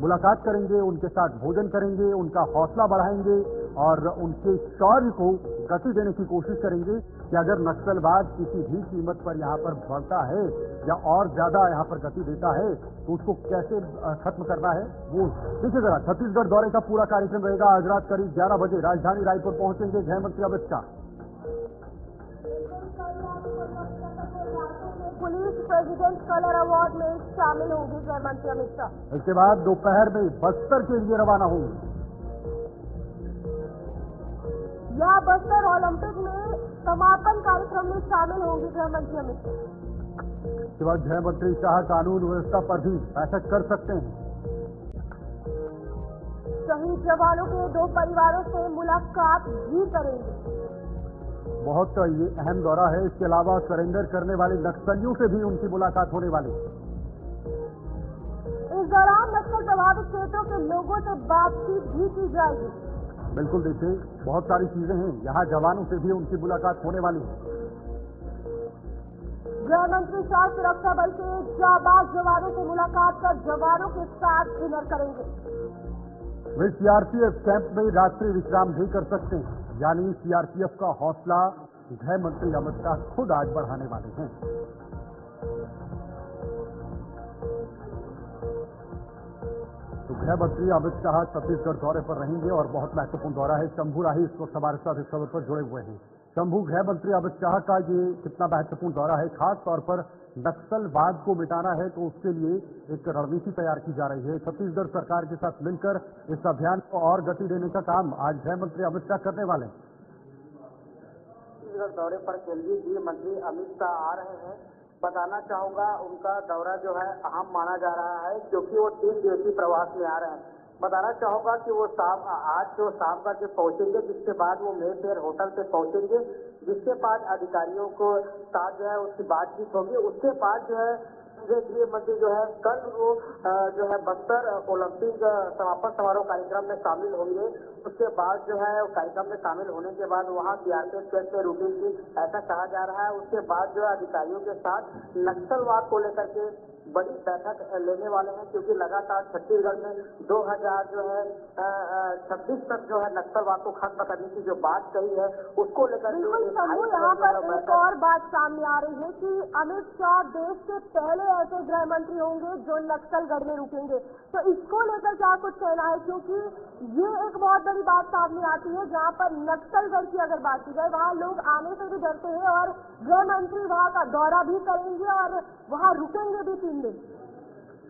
B: मुलाकात करेंगे, उनके साथ भोजन करेंगे, उनका हौसला बढ़ाएंगे, और उनके शौर्य को गति देने की कोशिश करेंगे कि अगर नक्सलवाद किसी भी कीमत पर यहाँ पर बढ़ता है या और ज्यादा यहाँ पर गति देता है तो उसको कैसे खत्म करना है। वो देखिए जरा, छत्तीसगढ़ दौरे का पूरा कार्यक्रम रहेगा। आज रात करीब 11 बजे राजधानी रायपुर पहुंचेंगे गृह मंत्री Amit Shah.
A: Police president colour award में शामिल होंगे गृह मंत्री अमित शाह।
B: इसके बाद दोपहर में बस्तर के लिए रवाना होंगे।
A: यह बस्तर ओलंपिक में समापन कार्यक्रम में शामिल होंगे गृह मंत्री अमित शाह।
B: इसके बाद गृह मंत्री शाह कानून व्यवस्था पर भी बैठक कर सकते हैं।
A: शहीद जवानों के 2 परिवारों से मुलाकात भी करेंगे।
B: बहुत ये अहम दौरा है। इसके अलावा सरेंडर करने वाले नक्सलियों से भी उनकी मुलाकात होने वाली।
A: इस दौरान नक्सल प्रभावित क्षेत्रों के लोगों से बातचीत भी की जाएगी।
B: बिल्कुल, देखिए बहुत सारी चीजें हैं। यहाँ जवानों से भी उनकी मुलाकात होने वाली है।
A: गृह मंत्री शाह सुरक्षा बल के जाबाज जवानों से मुलाकात कर जवानों के साथ डिनर करेंगे।
B: वे सीआरपीएफ कैंप में रात्रि विश्राम भी कर सकते हैं। यानी सीआरपीएफ का हौसला गृह मंत्री अमित शाह खुद आज बढ़ाने वाले हैं। तो गृह मंत्री अमित शाह छत्तीसगढ़ दौरे पर रहेंगे और बहुत महत्वपूर्ण दौरा है। शंभू राही इस वक्त हमारे साथ इस खबर पर जुड़े हुए हैं। शंभू, गृह मंत्री अमित शाह का ये कितना महत्वपूर्ण दौरा है? खास तौर पर नक्सलवाद को मिटाना है तो उसके लिए एक रणनीति तैयार की जा रही है। छत्तीसगढ़ सरकार के साथ मिलकर इस अभियान को और गति देने का काम आज गृह मंत्री अमित शाह करने वाले हैं।
F: छत्तीसगढ़ दौरे पर केंद्रीय गृह मंत्री अमित शाह आ रहे हैं। बताना चाहूंगा, उनका दौरा जो है अहम माना जा रहा है क्योंकि वो 3 दिवसीय प्रवास में आ रहे हैं। बताना चाहूंगा कि वो आज जो शाम का जो पहुंचेंगे, जिसके बाद वो मेफेयर होटल पे पहुंचेंगे, जिसके बाद अधिकारियों को साथ जो है उसकी बातचीत होगी। उसके बाद जो है गृह मंत्री जो है कल वो जो है बस्तर ओलंपिक समापन समारोह कार्यक्रम में शामिल होंगे। उसके बाद जो है कार्यक्रम में शामिल होने के बाद वहाँ सीआरपीएफ कैंप में रुकेंगे, ऐसा कहा जा रहा है। उसके बाद जो है अधिकारियों के साथ नक्सलवाद को लेकर के बड़ी बैठक लेने वाले हैं क्योंकि लगातार छत्तीसगढ़ में 2000 जो है 26 तक जो है नक्सलवाद को खत्म करने की जो बात कही है उसको लेकर
A: बिल्कुल शंभू, यहाँ पर एक और बात सामने आ रही है कि अमित शाह देश के पहले ऐसे गृह मंत्री होंगे जो नक्सलगढ़ में रुकेंगे। तो इसको लेकर क्या कुछ कहना है? क्योंकि ये एक बहुत बड़ी बात सामने आती है जहाँ पर नक्सलगढ़ की अगर बात की जाए, वहाँ लोग आने से भी डरते हैं और गृह मंत्री वहाँ का दौरा भी करेंगे और वहाँ रुकेंगे भी 3 दिन।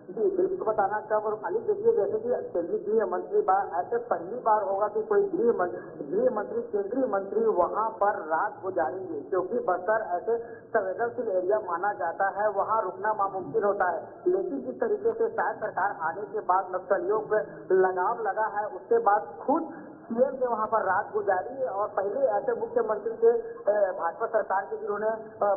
F: जी बिल्कुल, बताना चाहूँ और खाली देखिए जैसे कि केंद्रीय गृह मंत्री ऐसे पहली बार होगा कि कोई गृह मंत्री केंद्रीय मंत्री वहाँ पर रात गुजारेंगे क्योंकि बस्तर ऐसे संवेदनशील एरिया माना जाता है, वहाँ रुकना नामुमकिन होता है। लेकिन जिस तरीके से शायद सरकार आने के बाद नक्सलियों पर लगाम लगा है, उसके बाद खुद सीएम ने वहाँ पर रात गुजारी और पहले ऐसे मुख्यमंत्री थे भाजपा सरकार के जिन्होंने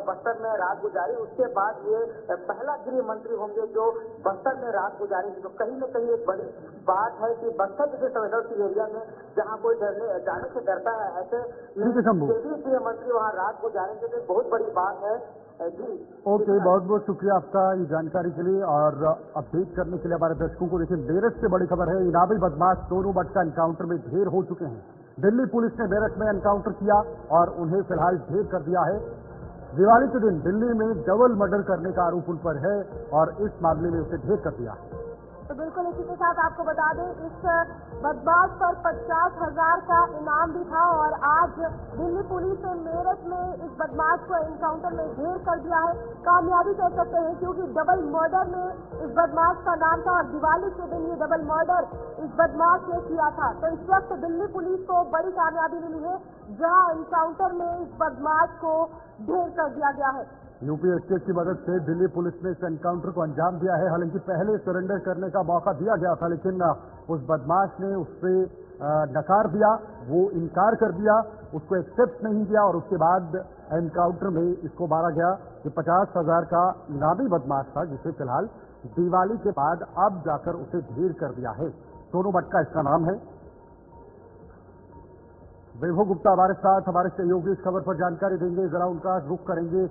F: बस्तर में रात गुजारी। उसके बाद ये पहला गृह मंत्री होंगे जो बस्तर में रात गुजारेंगे। तो कहीं न कहीं एक बड़ी बात है कि बस्तर जैसे संवेदनशील एरिया में जहाँ कोई जाने से डरता है, ऐसे केंद्रीय गृह मंत्री वहाँ रात गुजारेंगे तो बहुत बड़ी बात है। जी
B: ओके, बहुत बहुत शुक्रिया आपका ये जानकारी के लिए और अपडेट करने के लिए हमारे दर्शकों को। देखिए मेरठ से बड़ी खबर है, इनामी बदमाश सोनू भट्ट का एनकाउंटर में ढेर हो चुके हैं। दिल्ली पुलिस ने मेरठ में एनकाउंटर किया और उन्हें फिलहाल ढेर कर दिया है। दिवाली के दिन दिल्ली में डबल मर्डर करने का आरोप उन पर है और इस मामले में उसे ढेर कर दिया।
A: तो बिल्कुल इसी के साथ आपको बता दें इस बदमाश पर 50,000 का इनाम भी था और आज दिल्ली पुलिस ने मेरठ में इस बदमाश को एनकाउंटर में ढेर कर दिया है। कामयाबी कह सकते हैं क्योंकि डबल मर्डर में इस बदमाश का नाम था और दिवाली के दिन ये डबल मर्डर इस बदमाश ने किया था। तो इस वक्त दिल्ली पुलिस को बड़ी कामयाबी मिली है जहां एनकाउंटर में इस बदमाश को ढेर कर दिया गया है।
B: यूपी एसटीएफ की मदद से दिल्ली पुलिस ने इस एनकाउंटर को अंजाम दिया है। हालांकि पहले सरेंडर करने का मौका दिया गया था लेकिन उस बदमाश ने उससे नकार दिया, वो इनकार कर दिया, उसको एक्सेप्ट नहीं किया और उसके बाद एनकाउंटर में इसको मारा गया। ये 50,000 का इनामी बदमाश था जिसे फिलहाल दिवाली के बाद अब जाकर उसे ढेर कर दिया है। सोनू भट्ट का इसका नाम है। वैभव गुप्ता हमारे साथ हमारे सहयोगी इस खबर पर जानकारी देंगे, जरा उनका रुख करेंगे।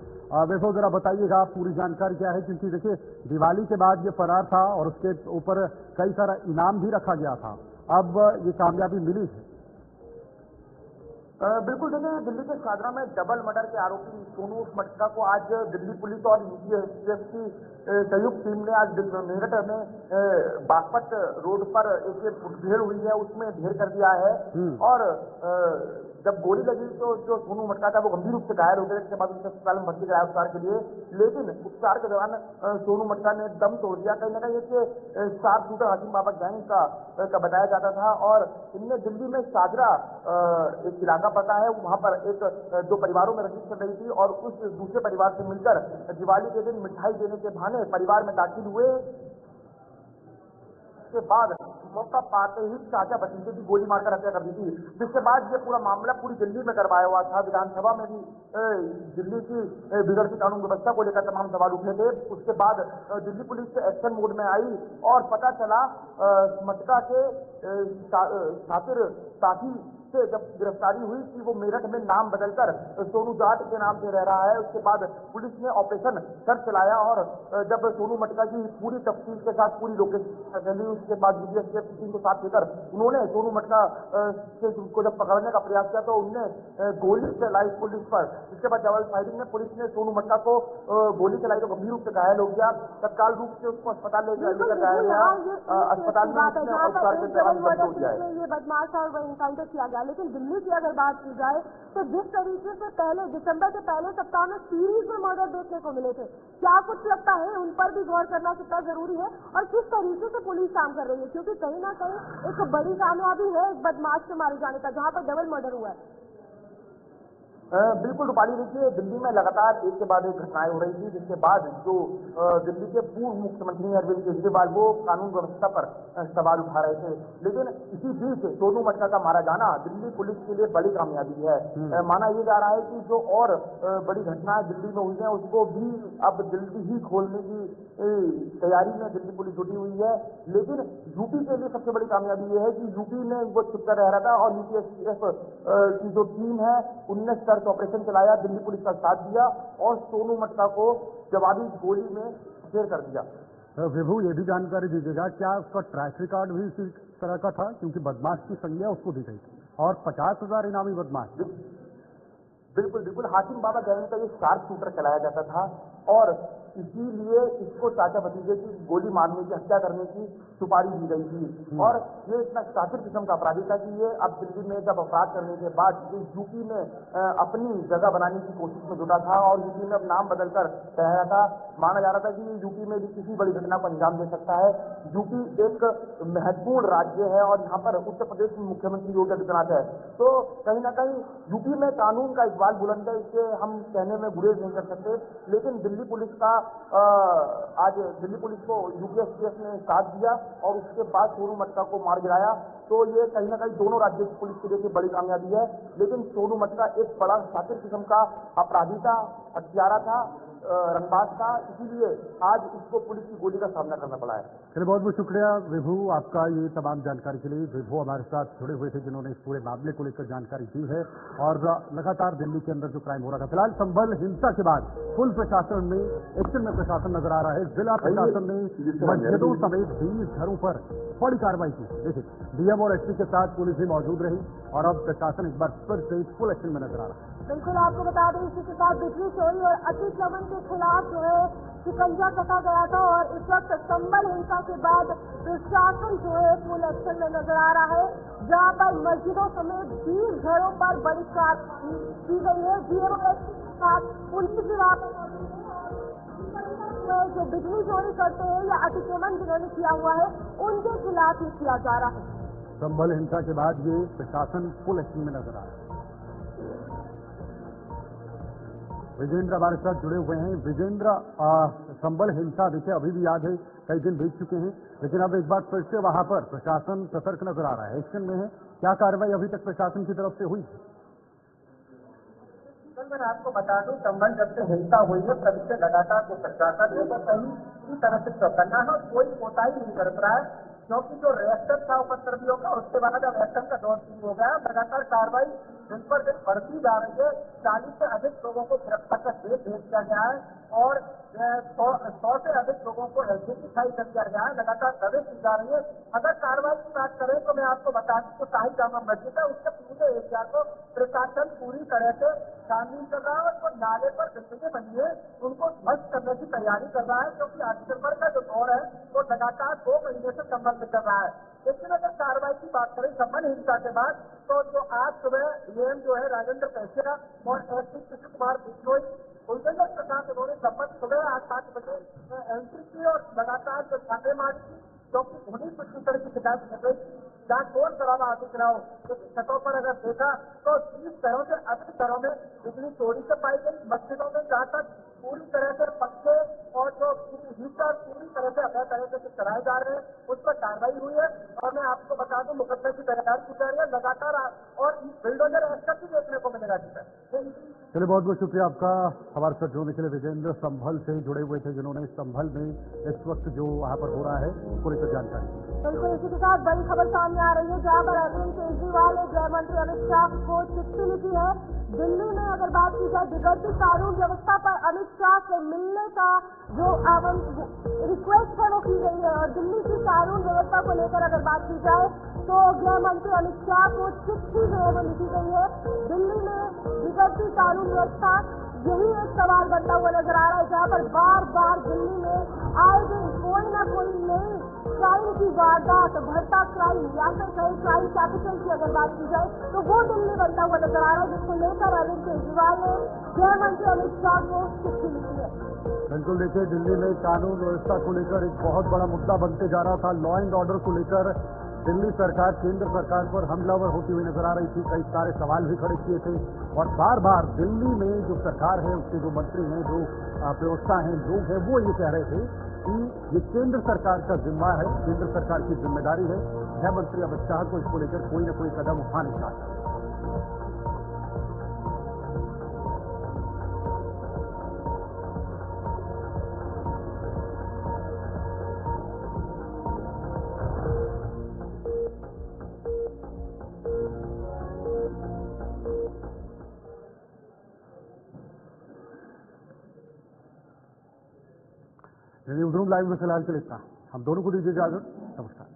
B: वैभव जरा बताइएगा पूरी जानकारी क्या है, क्योंकि देखिए दिवाली के बाद ये फरार था और उसके ऊपर कई सारा इनाम भी रखा गया था, अब ये कामयाबी मिली है।
E: बिल्कुल देखिए, दिल्ली के शाहजहां में डबल मर्डर के आरोपी सोनू मटका को आज दिल्ली पुलिस और यूपीएससीएफ की संयुक्त टीम ने आज मेरठ में बागपत रोड पर एक मुठभेड़ हुई है उसमें ढेर कर दिया है। और जब गोली लगी तो जो सोनू मटका था वो गंभीर रूप से घायल हो गया, जिसके बाद उसे अस्पताल में भर्ती कराया उपचार के लिए। लेकिन उपचार के दौरान सोनू मटका ने दम तोड़ दिया। कहीं ना कहीं एक शार्प शूटर हाशिम बाबा गैंग का बताया जाता था और इनने दिल्ली में साजरा एक इलाका पता है, वहां पर एक दो परिवारों में रंजिश चल रही थी और उस दूसरे परिवार से मिलकर दिवाली के दिन मिठाई देने के बहाने परिवार में दाखिल हुए। के बाद मौका पाते ही चाचा भतीजे की गोली मारकर हत्या कर दी थी, जिसके बाद ये पूरा मामला पूरी दिल्ली में करवाया हुआ था। विधानसभा में भी दिल्ली की बिगड़ती कानून व्यवस्था को लेकर तमाम सवाल उठे थे। उसके बाद दिल्ली पुलिस एक्शन मोड में आई और पता चला मटका के सातिर साथी से जब गिरफ्तारी हुई कि वो मेरठ में नाम बदलकर सोनू जाट के नाम से रह रहा है। उसके बाद पुलिस ने ऑपरेशन सर्च चलाया और जब सोनू मटका की पूरी तफसील के साथ पूरी लोकेशन चली, उसके बाद यूपीएससीएफ टीम को साथ लेकर उन्होंने सोनू मटका को जब पकड़ने का प्रयास किया तो उनने गोली चलाई पुलिस पर। इसके बाद डबल फायरिंग में पुलिस ने सोनू मटका को गोली चलाई तो गंभीर रूप से घायल हो गया। तत्काल रूप से उसको अस्पताल लेकर जाया गया। अस्पताल में उपचार के दौरान दम तोड़ दिया है।
A: ये बदमाश और वो इनकाउंटर किया गया। लेकिन दिल्ली की अगर बात की जाए तो जिस तरीके से पहले दिसंबर के पहले सप्ताह में सीरीज में मर्डर देखने को मिले थे, क्या कुछ लगता है उन पर भी गौर करना कितना जरूरी है और किस तरीके से पुलिस काम कर रही है? क्योंकि कहीं ना कहीं एक बड़ी कामयाबी है एक बदमाश के मारे जाने का, जहां पर डबल मर्डर हुआ है।
E: बिल्कुल रूपाली, देखिए दिल्ली में लगातार एक के बाद एक घटनाएं हो रही थी, जिसके बाद जो दिल्ली के पूर्व मुख्यमंत्री अरविंद केजरीवाल वो कानून व्यवस्था पर सवाल उठा रहे थे। लेकिन इसी बीच सोनू मटका का मारा जाना दिल्ली पुलिस के लिए बड़ी कामयाबी है। माना यह जा रहा है कि जो और बड़ी घटनाएं दिल्ली में हुई हैं उसको भी अब दिल्ली ही खोलने की तैयारी में दिल्ली पुलिस जुटी हुई है। लेकिन यूपी के लिए सबसे बड़ी कामयाबी यह है कि यूपी में वो चुपकर रह रहा था और यूपीएससीएफ की जो टीम है उनने सर्च ऑपरेशन चलाया, दिल्ली पुलिस का साथ दिया और सोनू मटका को जवाबी गोली में ढेर कर दिया।
B: विभू, ये भी जानकारी दीजिएगा, क्या उसका ट्रैक रिकॉर्ड भी इसी तरह का था? क्योंकि बदमाश की संज्ञा उसको दी गई थी और 50,000 इनामी बदमाश।
E: बिल्कुल बिल्कुल, हाशिम बाबा गैंग का ये शार्प शूटर चलाया जाता था और इसीलिए इसको चाचा भतीजे की गोली मारने की, हत्या करने की सुपारी दी गई थी। और ये इतना शातिर किस्म का अपराधी था कि ये अब दिल्ली में जब अपराध करने के बाद ये यूपी में अपनी जगह बनाने की कोशिश में जुटा था और यूपी में अब नाम बदलकर रह रहा था। माना जा रहा था कि यूपी में भी किसी बड़ी घटना को अंजाम दे सकता है। यूपी एक महत्वपूर्ण राज्य है और यहाँ पर उत्तर प्रदेश में मुख्यमंत्री योगी आदित्यनाथ है, तो कहीं ना कहीं यूपी में कानून का इकबाल बुलंद है, इससे हम कहने में गुरेज नहीं कर सकते। लेकिन दिल्ली पुलिस का आज दिल्ली पुलिस को यूपीएससीएफ ने साथ दिया और उसके बाद सोनू मटका को मार गिराया, तो ये कहीं ना कहीं दोनों राज्यों की पुलिस के लिए बड़ी कामयाबी है। लेकिन सोनू मटका एक बड़ा शातिर किस्म का अपराधी था, हत्यारा था, रंगबाज था, इसीलिए आज इसको पुलिस की गोली का सामना करना पड़ा है।
B: चलिए, बहुत बहुत शुक्रिया विभू आपका ये तमाम जानकारी के लिए। विभू हमारे साथ जुड़े हुए थे जिन्होंने इस पूरे मामले को लेकर जानकारी दी है और लगातार दिल्ली के अंदर जो क्राइम हो रहा था। फिलहाल संभल हिंसा के बाद फुल प्रशासन में एक्शन में प्रशासन नजर आ रहा है। जिला प्रशासन ने मस्जिदों समेत 20 घरों पर बड़ी कार्रवाई की। देखिए, डीएम और एसपी के साथ पुलिस भी मौजूद रही और अब प्रशासन एक बार फिर से फुल एक्शन में नजर आ रहा है।
A: बिल्कुल, आपको बता दें इसी के साथ बिजली चोरी और अतिक्रमण के खिलाफ जो है शिकंजा कसा गया था और इस वक्त संभल हिंसा के बाद प्रशासन जो है फुल एक्शन में नजर आ रहा है, जहां पर मस्जिदों समेत 20 घरों पर बड़ी कार्रवाई की गई है। डीएम और एसपी के साथ पुलिस विभाग जो बिजली चोरी करते हैं या अतिक्रमण जिन्होंने किया हुआ है उनके खिलाफ ही किया जा रहा है।
B: संभल हिंसा के बाद ये प्रशासन फुल एक्शन में नजर आ रहा है। विजेंद्र हमारे साथ जुड़े हुए हैं। विजेंद्र, संभल हिंसा देखिए अभी भी याद है, कई दिन बीत चुके हैं, लेकिन अब एक बार फिर से वहां पर प्रशासन सतर्क नजर आ रहा है, एक्शन में है। क्या कार्रवाई अभी तक प्रशासन की तरफ से हुई?
E: मैं आपको बता दूं, संभल जब से हिंसा हुई है तब से लगातार जो प्रशासन है वो कहीं तरह से चौकन्ना है और कोई कोताही नहीं कर रहा है, क्योंकि जो रिएक्टर था उपद्रवियों का उसके बाद अब एक्शन का दौर शुरू हो गया। लगातार कार्रवाई
G: दिन पर दिन बढ़ती जा रही है। 40 से अधिक लोगों को गिरफ्तार कर जेल भेज दिया गया है और 100 से अधिक लोगों को एलजेपी फाइल कर दिया गया है। लगातार दबिश की जा रही है। अगर कार्रवाई की बात करें तो मैं आपको बता दूं तो शाही जामा मस्जिद है, उसके पूरे एरिया को प्रशासन पूरी तरह से छानबीन कर रहा है और नाले पर बिल्डिंगें बनी है उनको ध्वस्त करने की तैयारी कर रहा है, क्योंकि अक्टूबर का जो दौर है वो लगातार 2 महीने से संबंध कर रहा है। लेकिन अगर कार्रवाई की बात करें संबंध हिंसा के बाद, तो जो आज सुबह डीएम जो है राजेंद्र कैसिया और एसपी कृष्ण कुमार बिश्नोई उल्लेखन के साथ उन्होंने संबंध सुबह 8-7 बजे एंट्री की और लगातार जो छापेमारी की, क्योंकि उन्हीं कुछ इस तरह की शिकायत मिल रही थी जहाँ शोर शराबा अधिक रहा हो। क्योंकि छतों पर अगर देखा तो 30 घरों से अधिक घरों में बिजली चोरी से पाई गई। मस्जिदों में जहाँ तक पूरी तरह से पंखे और जो हीटर पूरी तरह से अभय तरीके से चलाए जा रहे हैं, उस पर कार्रवाई हुई है। और मैं आपको बता दूं मुकदमे की तैयारी की जा रही है लगातार और बिल्डोजर एक्शन भी देखने को मिलेगा।
B: चलिए, बहुत बहुत शुक्रिया आपका हमारे साथ जुड़ने के लिए। विजेंद्र संभल से जुड़े हुए थे, जिन्होंने संभल में इस वक्त जो वहाँ पर हो रहा है उसको लेकर जानकारी दी।
A: बिल्कुल, इसी के साथ बड़ी खबर सामने आ रही है जहाँ पर अरविंद केजरीवाल ने गृह मंत्री अमित शाह को चिट्ठी लिखी है। दिल्ली में अगर बात की जाए बिगड़ती कानून व्यवस्था पर अमित शाह से मिलने का जो रिक्वेस्ट है वो की गई है। और दिल्ली की कानून व्यवस्था को लेकर अगर बात की जाए तो गृह मंत्री अमित शाह को चिट्ठी जो है वो लिखी गई है। दिल्ली में बिगड़ती कानून व्यवस्था, यही एक सवाल बनता हुआ नजर आ रहा है, जहाँ पर बार बार दिल्ली में आए दिन कोई न कोई नई क्राइम की वारदात, बढ़ता क्राइम या फिर कहीं क्राइम कैपिटल की अगर बात की जाए तो वो दिल्ली बनता हुआ नजर आ रहा है, जिसको लेकर अरविंद केजरीवाल ने गृह मंत्री अमित शाह को चिट्ठी लिखी है।
B: बिल्कुल, देखिए, दिल्ली में कानून व्यवस्था को लेकर एक बहुत बड़ा मुद्दा बनते जा रहा था। लॉ एंड ऑर्डर को लेकर दिल्ली सरकार केंद्र सरकार पर हमलावर होती हुई नजर आ रही थी। कई सारे सवाल भी खड़े किए थे और बार बार दिल्ली में जो सरकार है, उसके जो मंत्री हैं, जो व्यवस्था हैं, लोग हैं, वो ये कह रहे थे कि ये केंद्र सरकार का जिम्मा है, केंद्र सरकार की जिम्मेदारी है। गृह मंत्री अमित शाह को इसको लेकर कोई न कोई कदम उठाने चाहिए। न्यूज़ रूम लाइव में फिलहाल के लिए इतना। हम दोनों को दीजिए इजाजत। नमस्कार।